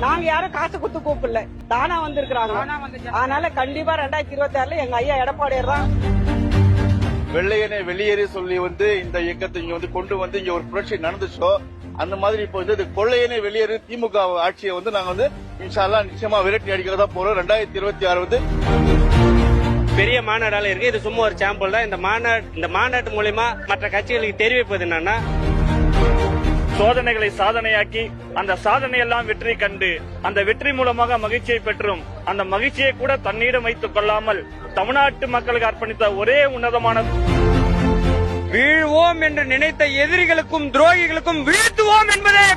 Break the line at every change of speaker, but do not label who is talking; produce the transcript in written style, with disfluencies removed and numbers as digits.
நாங்க யாரும் காசு கொடுத்து கூப்பிடல, தானா வந்திருக்கிறாங்க. அதனால கண்டிப்பா 2026 எங்க ஐயா எடப்பாடியார் தான்.
வெள்ளையனே வெளியேறி சொல்லி இந்த இயக்கத்தை இங்க கொண்டு இங்க ஒரு புரட்சி நடந்துச்சோ, அந்த மாதிரி இப்போ இது கொள்ளையனே வெளியேறி திமுக ஆட்சியை நாங்க இன்ஷா அல்லாஹ் நிச்சயமா விரட்டி அடிக்கிறதா போறோம். 2026
பெரிய மாநாடால இருக்கு. இது சும்மா ஒரு சாம்பிள் தான். இந்த மாநாட்டு மூலமா மற்ற கட்சிகளுக்கு தெரிவிப்பது என்னன்னா,
சோதனைகளை சாதனையாக்கி அந்த சாதனையெல்லாம் வெற்றி கண்டு அந்த வெற்றி மூலமாக மகிழ்ச்சியை பெற்றும் அந்த மகிழ்ச்சியை கூட தன்னிடம் வைத்துக் கொள்ளாமல் தமிழ்நாட்டு மக்களுக்கு அர்ப்பணித்த ஒரே உன்னதமான
வீழ்வோம் என்று நினைத்த எதிரிகளுக்கும் துரோகிகளுக்கும் வீழ்த்துவோம் என்பதே